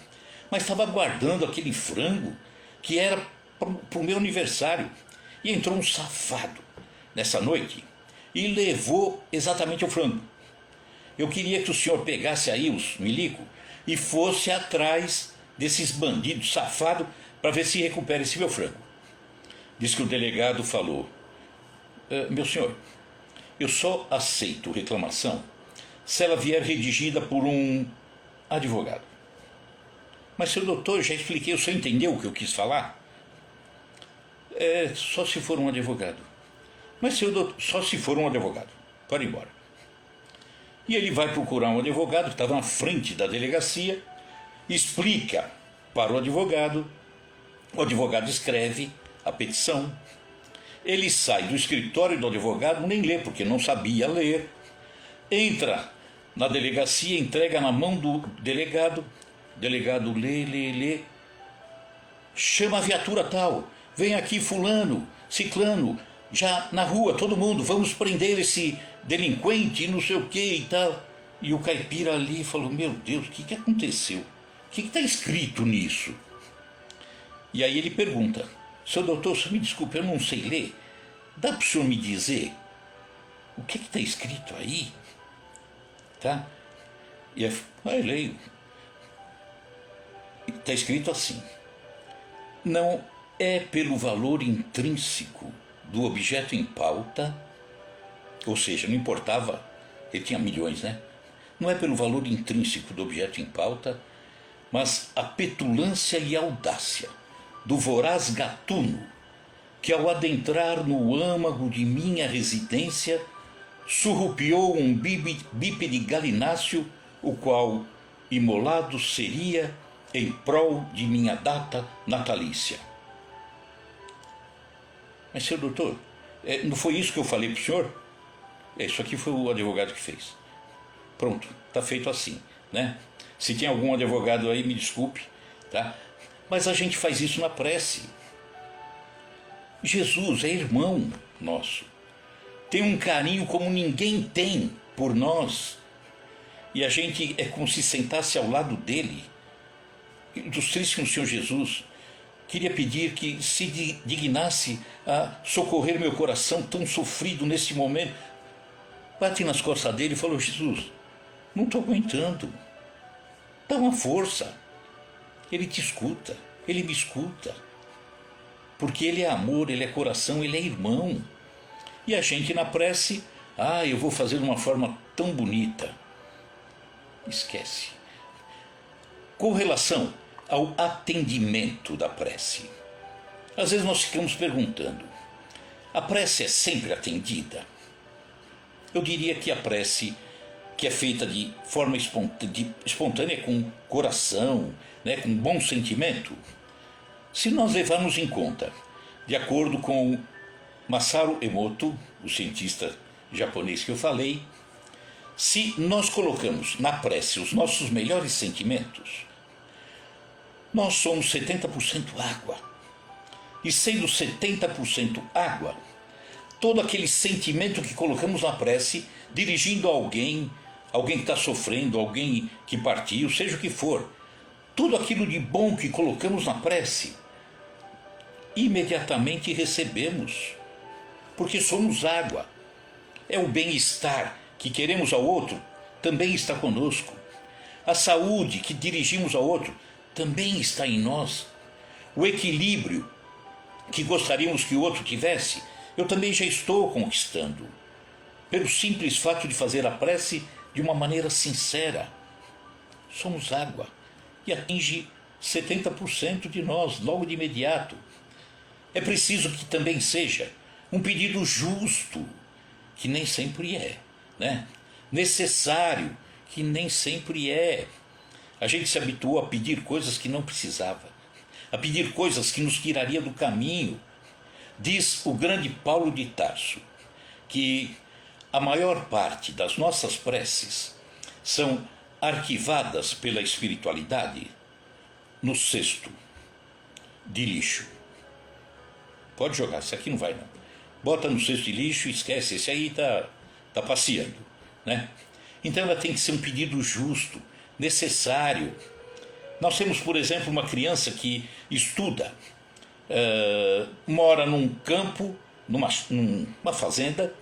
mas estava guardando aquele frango que era para o meu aniversário. E entrou um safado nessa noite e levou exatamente o frango. Eu queria que o senhor pegasse aí os milico e fosse atrás desses bandidos safados para ver se recupera esse meu frango. Diz que o delegado falou: meu senhor, eu só aceito reclamação se ela vier redigida por um advogado. Mas, senhor doutor, já expliquei, o senhor entendeu o que eu quis falar? Só se for um advogado. Mas, senhor doutor, só se for um advogado. Pode ir embora. E ele vai procurar um advogado que estava na frente da delegacia, explica para o advogado escreve a petição, ele sai do escritório do advogado, nem lê, porque não sabia ler, entra na delegacia, entrega na mão do delegado, o delegado lê, chama a viatura tal, vem aqui fulano, ciclano, já na rua, todo mundo, vamos prender esse delinquente, não sei o que e tal. E o caipira ali falou: meu Deus, o que aconteceu? O que está escrito nisso? E aí ele pergunta: seu doutor, me desculpe, eu não sei ler, dá para o senhor me dizer o que está escrito aí? Tá? E eu leio. Está escrito assim: não é pelo valor intrínseco do objeto em pauta, ou seja, não importava, ele tinha milhões, né? Não é pelo valor intrínseco do objeto em pauta, mas a petulância e audácia do voraz gatuno que, ao adentrar no âmago de minha residência, surrupiou um bípede galináceo, o qual imolado seria em prol de minha data natalícia. Mas, senhor doutor, não foi isso que eu falei para o senhor? Isso aqui foi o advogado que fez. Pronto, está feito assim, né? Se tem algum advogado aí, me desculpe, tá? Mas a gente faz isso na prece. Jesus é irmão nosso. Tem um carinho como ninguém tem por nós. E a gente é como se sentasse ao lado dele. Dos tristes Senhor Jesus, queria pedir que se dignasse a socorrer meu coração tão sofrido nesse momento. Bate nas costas dele e falou: Jesus, não estou aguentando. Dá uma força. Ele te escuta, ele me escuta. Porque ele é amor, ele é coração, ele é irmão. E a gente na prece, eu vou fazer de uma forma tão bonita. Esquece. Com relação ao atendimento da prece, às vezes nós ficamos perguntando: a prece é sempre atendida? Eu diria que a prece que é feita de forma espontânea, com coração, né, com bom sentimento, se nós levarmos em conta, de acordo com Masaru Emoto, o cientista japonês que eu falei, se nós colocamos na prece os nossos melhores sentimentos, nós somos 70% água. E sendo 70% água, todo aquele sentimento que colocamos na prece, dirigindo a alguém que está sofrendo, alguém que partiu, seja o que for, tudo aquilo de bom que colocamos na prece, imediatamente recebemos, porque somos água. É o bem-estar que queremos ao outro, também está conosco. A saúde que dirigimos ao outro, também está em nós. O equilíbrio que gostaríamos que o outro tivesse, eu também já estou conquistando, pelo simples fato de fazer a prece de uma maneira sincera. Somos água e atinge 70% de nós logo de imediato. É preciso que também seja um pedido justo, que nem sempre é, né? Necessário, que nem sempre é. A gente se habituou a pedir coisas que não precisava, a pedir coisas que nos tiraria do caminho. Diz o grande Paulo de Tarso que a maior parte das nossas preces são arquivadas pela espiritualidade no cesto de lixo. Pode jogar, esse aqui não vai não. Bota no cesto de lixo e esquece, esse aí tá passeando, né? Então ela tem que ser um pedido justo, necessário. Nós temos, por exemplo, uma criança que estuda, mora num campo, numa fazenda.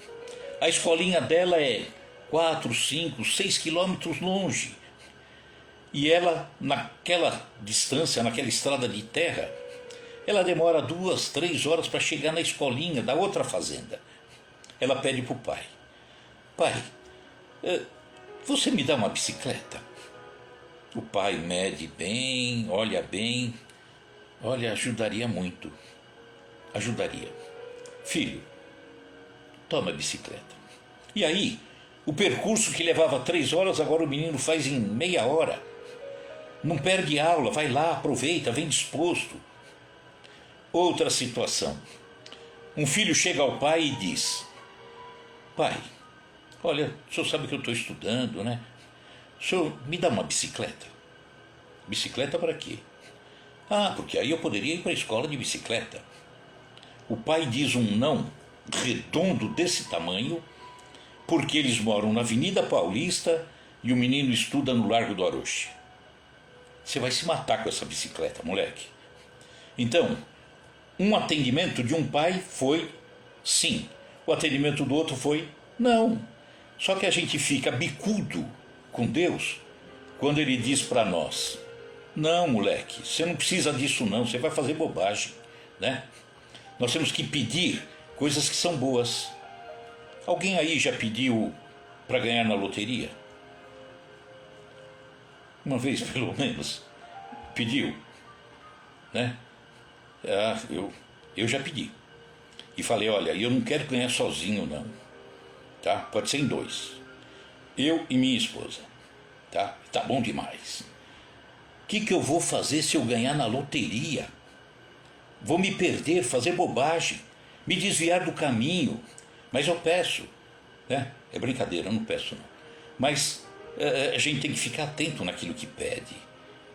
A escolinha dela é 4, 5, 6 quilômetros longe. E ela, naquela distância, naquela estrada de terra, ela demora 2, 3 horas para chegar na escolinha da outra fazenda. Ela pede para o pai: pai, você me dá uma bicicleta? O pai mede bem, olha, ajudaria muito. Ajudaria. Filho, toma a bicicleta. E aí, o percurso que levava 3 horas, agora o menino faz em meia hora. Não perde aula, vai lá, aproveita, vem disposto. Outra situação. Um filho chega ao pai e diz: pai, olha, o senhor sabe que eu estou estudando, né? O senhor me dá uma bicicleta. Bicicleta para quê? Porque aí eu poderia ir para a escola de bicicleta. O pai diz um não redondo desse tamanho, porque eles moram na Avenida Paulista e o menino estuda no Largo do Aroche. Você vai se matar com essa bicicleta, moleque. Então, um atendimento de um pai foi sim, o atendimento do outro foi não. Só que a gente fica bicudo com Deus quando ele diz para nós: não, moleque, você não precisa disso não, você vai fazer bobagem, né? Nós temos que pedir coisas que são boas. Alguém aí já pediu para ganhar na loteria? Uma vez, pelo menos, pediu, né? Eu já pedi. E falei: olha, eu não quero ganhar sozinho não, tá? Pode ser em 2. Eu e minha esposa, tá? Tá bom demais. O que eu vou fazer se eu ganhar na loteria? Vou me perder, fazer bobagem, me desviar do caminho. Mas eu peço, né? É brincadeira, eu não peço não. Mas a gente tem que ficar atento naquilo que pede.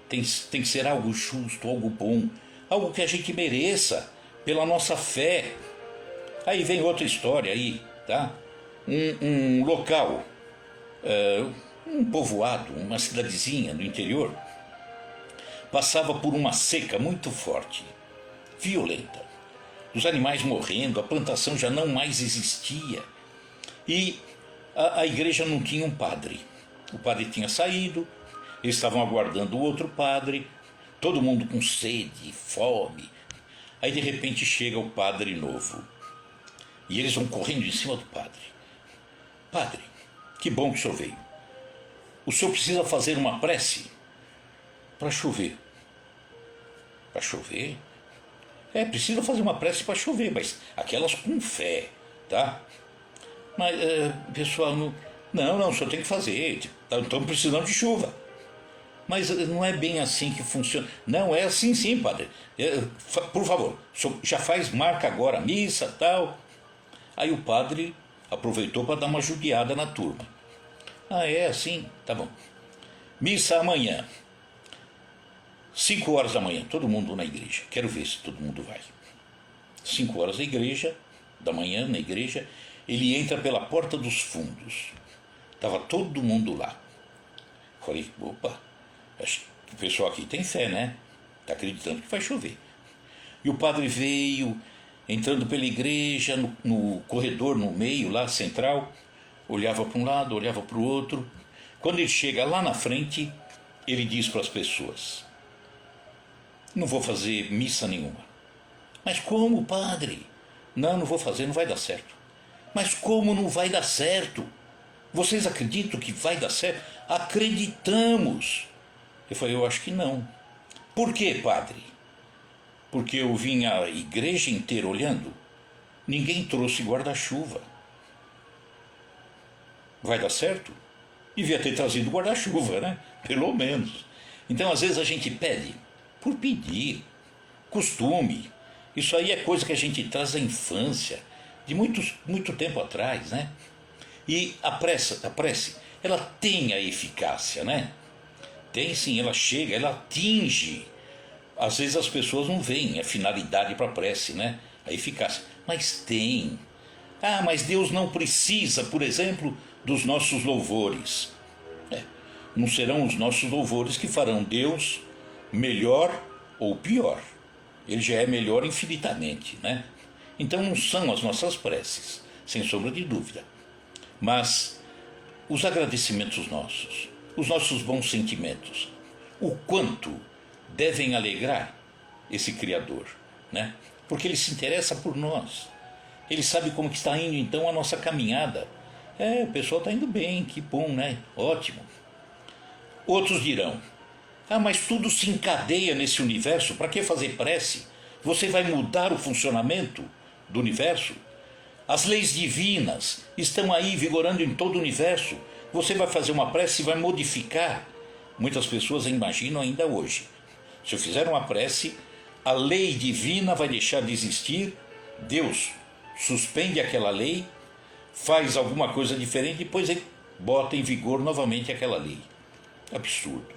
Tem que ser algo justo, algo bom, algo que a gente mereça, pela nossa fé. Aí vem outra história aí, tá? Um local, um povoado, uma cidadezinha no interior, passava por uma seca muito forte, violenta. Os animais morrendo, a plantação já não mais existia. E a igreja não tinha um padre. O padre tinha saído, eles estavam aguardando o outro padre, todo mundo com sede, fome. Aí de repente chega o padre novo. E eles vão correndo em cima do padre. Padre, que bom que o senhor veio. O senhor precisa fazer uma prece para chover. Para chover? Precisa fazer uma prece para chover, mas aquelas com fé, tá? Mas, pessoal, não, o senhor tem que fazer. Estamos precisando de chuva. Mas não é bem assim que funciona. Não, é assim sim, padre. Por favor, o senhor já faz, marca agora a missa, tal. Aí o padre aproveitou para dar uma judiada na turma. É assim? Tá bom. Missa amanhã. 5 horas da manhã, todo mundo na igreja. Quero ver se todo mundo vai. 5 horas da manhã na igreja, ele entra pela porta dos fundos. Estava todo mundo lá. Falei, opa, acho que o pessoal aqui tem fé, né? Está acreditando que vai chover. E o padre veio, entrando pela igreja, no corredor, no meio, lá central, olhava para um lado, olhava para o outro. Quando ele chega lá na frente, ele diz para as pessoas: não vou fazer missa nenhuma. Mas como, padre? Não vou fazer, não vai dar certo. Mas como não vai dar certo? Vocês acreditam que vai dar certo? Acreditamos. Eu falei, eu acho que não. Por quê, padre? Porque eu vim a igreja inteira olhando, ninguém trouxe guarda-chuva. Vai dar certo? Devia ter trazido guarda-chuva, né? Pelo menos. Então, às vezes a gente pede por pedir, costume. Isso aí é coisa que a gente traz da infância, de muito tempo atrás, né? E a prece, ela tem a eficácia, né? Tem sim, ela chega, ela atinge. Às vezes as pessoas não veem a finalidade para a prece, né? A eficácia. Mas tem. Mas Deus não precisa, por exemplo, dos nossos louvores. Não serão os nossos louvores que farão Deus melhor ou pior. Ele já é melhor infinitamente, né? Então não são as nossas preces, sem sombra de dúvida. Mas os agradecimentos nossos, os nossos bons sentimentos, o quanto devem alegrar esse Criador, né? Porque Ele se interessa por nós. Ele sabe como que está indo então a nossa caminhada. O pessoal está indo bem, que bom, né? Ótimo. Outros dirão, mas tudo se encadeia nesse universo, para que fazer prece? Você vai mudar o funcionamento do universo? As leis divinas estão aí vigorando em todo o universo. Você vai fazer uma prece e vai modificar. Muitas pessoas imaginam ainda hoje. Se eu fizer uma prece, a lei divina vai deixar de existir, Deus suspende aquela lei, faz alguma coisa diferente e depois ele bota em vigor novamente aquela lei. Absurdo.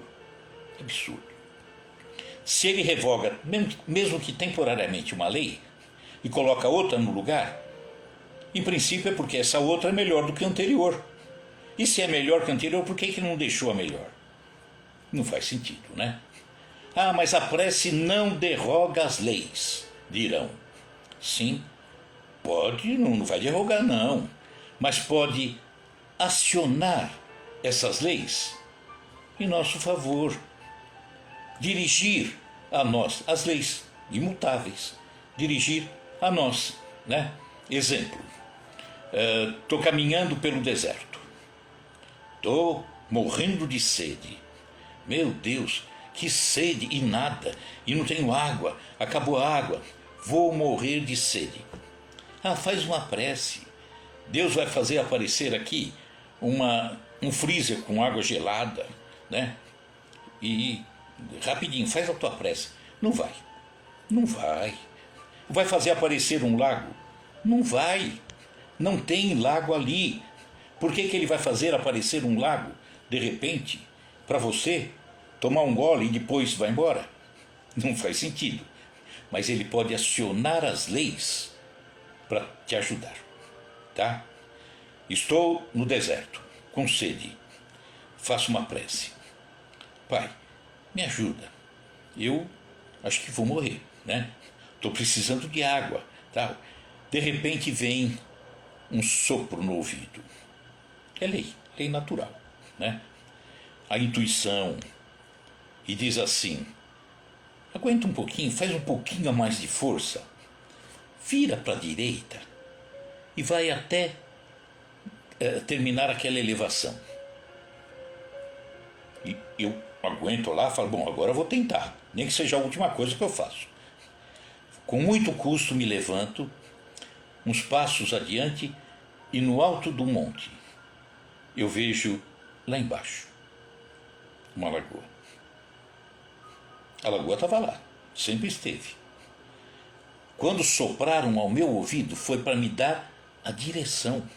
Absurdo. Se ele revoga, mesmo que temporariamente, uma lei e coloca outra no lugar, em princípio é porque essa outra é melhor do que a anterior. E se é melhor que a anterior, por que não deixou a melhor? Não faz sentido, né? Mas a prece não derroga as leis, dirão. Sim, pode, não vai derrogar não, mas pode acionar essas leis em nosso favor, dirigir a nós, as leis imutáveis, dirigir a nós, né? Exemplo, estou caminhando pelo deserto, estou morrendo de sede, meu Deus, que sede e nada, e não tenho água, acabou a água, vou morrer de sede. Faz uma prece, Deus vai fazer aparecer aqui um freezer com água gelada, né? E rapidinho, faz a tua prece. Não vai. Vai fazer aparecer um lago? Não vai. Não tem lago ali. Por que ele vai fazer aparecer um lago, de repente, para você tomar um gole e depois vai embora? Não faz sentido. Mas ele pode acionar as leis para te ajudar, tá? Estou no deserto, com sede. Faço uma prece. Pai, me ajuda. Eu acho que vou morrer, né? Estou precisando de água, tal. De repente vem um sopro no ouvido. É lei natural, né? A intuição. E diz assim: aguenta um pouquinho, faz um pouquinho a mais de força, vira para a direita e vai até terminar aquela elevação. E eu aguento lá, falo, bom, agora eu vou tentar, nem que seja a última coisa que eu faço. Com muito custo me levanto, uns passos adiante, e no alto do monte eu vejo lá embaixo uma lagoa. A lagoa estava lá, sempre esteve. Quando sopraram ao meu ouvido foi para me dar a direção,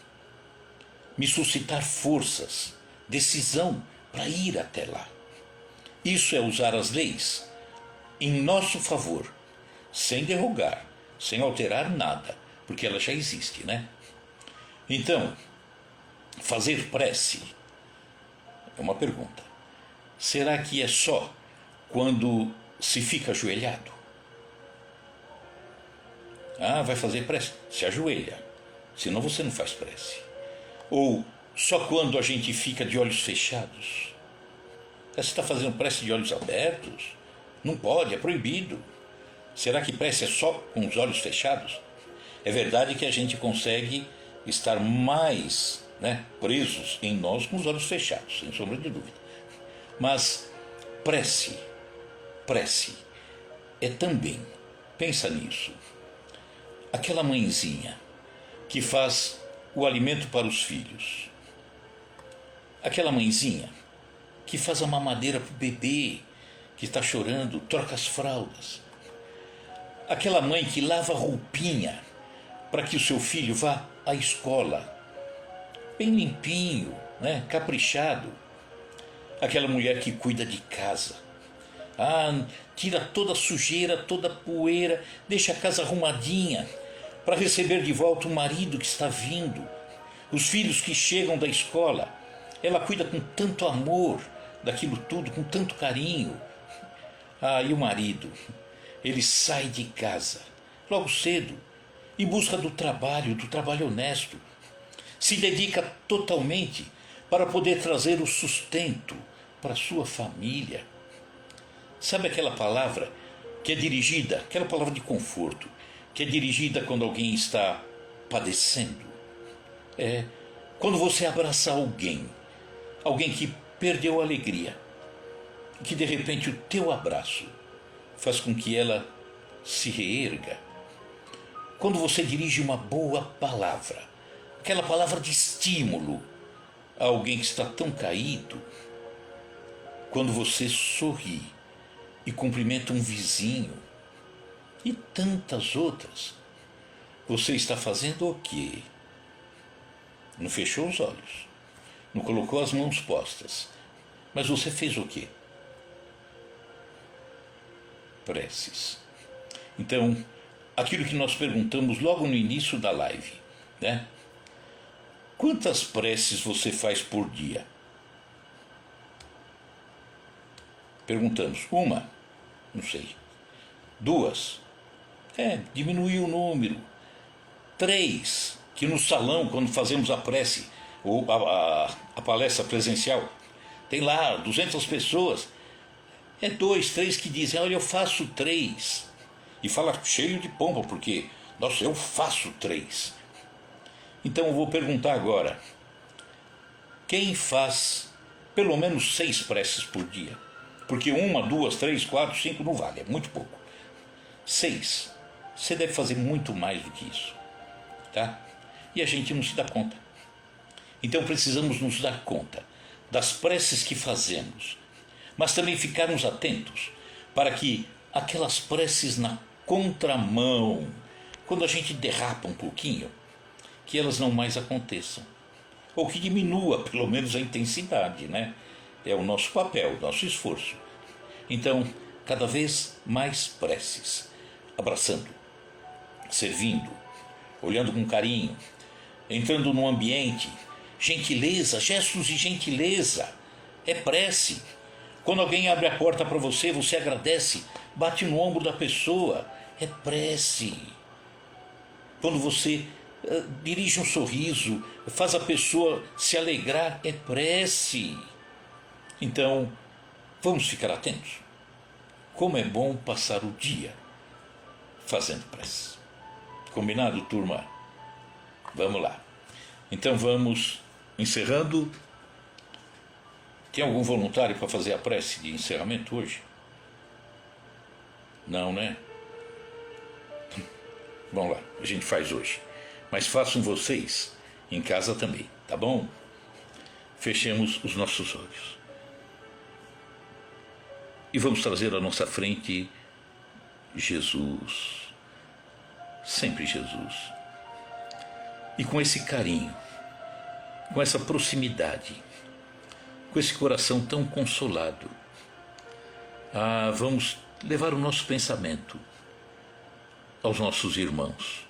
me suscitar forças, decisão para ir até lá. Isso é usar as leis em nosso favor, sem derrogar, sem alterar nada, porque ela já existe, né? Então, fazer prece é uma pergunta. Será que é só quando se fica ajoelhado? Ah, vai fazer prece? Se ajoelha, senão você não faz prece. Ou só quando a gente fica de olhos fechados? Você está fazendo prece de olhos abertos? Não pode, é proibido. Será que prece é só com os olhos fechados? É verdade que a gente consegue estar mais, presos em nós com os olhos fechados, sem sombra de dúvida. Mas prece é também, pensa nisso, aquela mãezinha que faz o alimento para os filhos, aquela mãezinha que faz a mamadeira para o bebê que está chorando, troca as fraldas, aquela mãe que lava a roupinha para que o seu filho vá à escola bem limpinho, caprichado, aquela mulher que cuida de casa, tira toda a sujeira, toda a poeira, deixa a casa arrumadinha para receber de volta o marido que está vindo, os filhos que chegam da escola. Ela cuida com tanto amor daquilo tudo, com tanto carinho. E o marido, ele sai de casa logo cedo em busca do trabalho honesto, se dedica totalmente para poder trazer o sustento para a sua família. Sabe aquela palavra que é dirigida, aquela palavra de conforto, que é dirigida quando alguém está padecendo? É quando você abraça alguém que perdeu a alegria, que de repente o teu abraço faz com que ela se reerga. Quando você dirige uma boa palavra, aquela palavra de estímulo a alguém que está tão caído, quando você sorri e cumprimenta um vizinho e tantas outras, você está fazendo o quê? Não fechou os olhos, não colocou as mãos postas, mas você fez o quê? Preces. Então, aquilo que nós perguntamos logo no início da live, quantas preces você faz por dia? Perguntamos. Uma? Não sei. Duas? Diminuiu o número. Três? Que no salão, quando fazemos a prece, ou a palestra presencial, tem lá 200 pessoas. É 2, 3 que dizem, olha, eu faço 3. E fala cheio de pompa, porque, nossa, eu faço 3. Então eu vou perguntar agora, quem faz pelo menos 6 preces por dia? Porque 1, 2, 3, 4, 5 não vale, é muito pouco. 6, você deve fazer muito mais do que isso, tá? E a gente não se dá conta. Então precisamos nos dar conta das preces que fazemos, mas também ficarmos atentos para que aquelas preces na contramão, quando a gente derrapa um pouquinho, que elas não mais aconteçam. ou que diminua pelo menos a intensidade, né? É o nosso papel, o nosso esforço. Então, cada vez mais preces, abraçando, servindo, olhando com carinho, entrando num ambiente, gentileza, gestos de gentileza, é prece. Quando alguém abre a porta para você, você agradece, bate no ombro da pessoa, é prece. Quando você dirige um sorriso, faz a pessoa se alegrar, é prece. Então, vamos ficar atentos. Como é bom passar o dia fazendo prece. Combinado, turma? Vamos lá. Então vamos encerrando. Tem algum voluntário para fazer a prece de encerramento hoje? Não, né? Vamos lá, a gente faz hoje. Mas façam vocês em casa também, tá bom? Fechemos os nossos olhos. E vamos trazer à nossa frente Jesus. Sempre Jesus. E com esse carinho, com essa proximidade, com esse coração tão consolado, vamos levar o nosso pensamento aos nossos irmãos.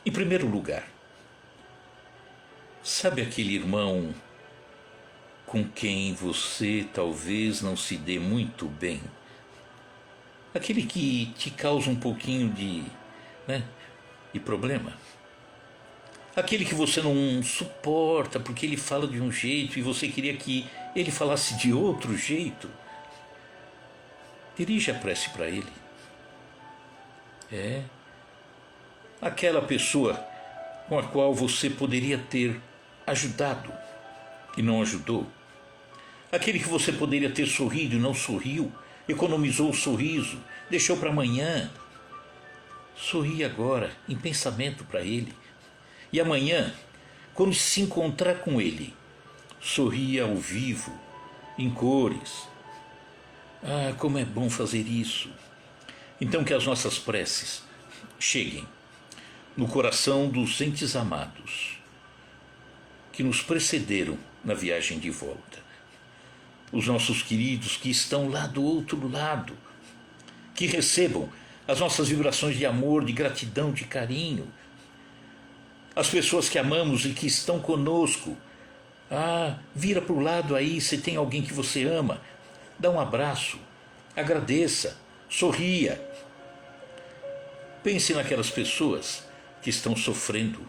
Em primeiro lugar, sabe aquele irmão com quem você talvez não se dê muito bem? Aquele que te causa um pouquinho de problema? Aquele que você não suporta porque ele fala de um jeito e você queria que ele falasse de outro jeito? Dirija a prece para ele. Aquela pessoa com a qual você poderia ter ajudado e não ajudou. Aquele que você poderia ter sorrido e não sorriu, economizou o sorriso, deixou para amanhã. Sorri agora, em pensamento para ele. E amanhã, quando se encontrar com ele, sorria ao vivo, em cores. Como é bom fazer isso. Então que as nossas preces cheguem no coração dos entes amados que nos precederam na viagem de volta. Os nossos queridos que estão lá do outro lado, que recebam as nossas vibrações de amor, de gratidão, de carinho. As pessoas que amamos e que estão conosco. Vira para o lado aí, se tem alguém que você ama, dá um abraço, agradeça, sorria. Pense naquelas pessoas que estão sofrendo,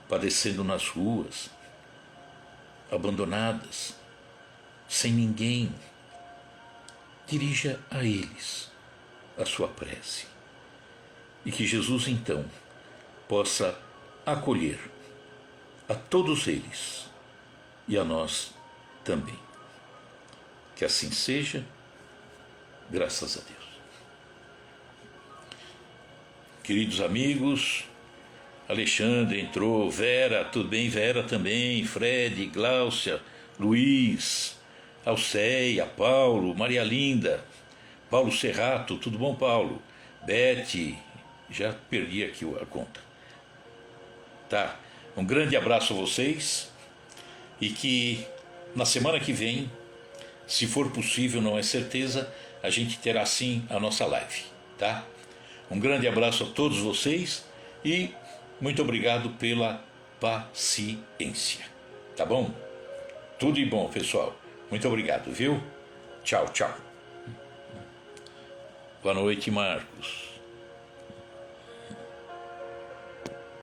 padecendo nas ruas, abandonadas, sem ninguém. Dirija a eles a sua prece. E que Jesus, então, possa acolher a todos eles e a nós também. Que assim seja, graças a Deus. Queridos amigos, Alexandre entrou, Vera, tudo bem? Vera também, Fred, Gláucia, Luiz, Alceia, Paulo, Maria Linda, Paulo Serrato, tudo bom, Paulo? Bete, já perdi aqui a conta. Tá, um grande abraço a vocês e que na semana que vem, se for possível, não é certeza, a gente terá sim a nossa live, tá? Um grande abraço a todos vocês e muito obrigado pela paciência, tá bom? Tudo de bom, pessoal. Muito obrigado, viu? Tchau, tchau. Boa noite, Marcos.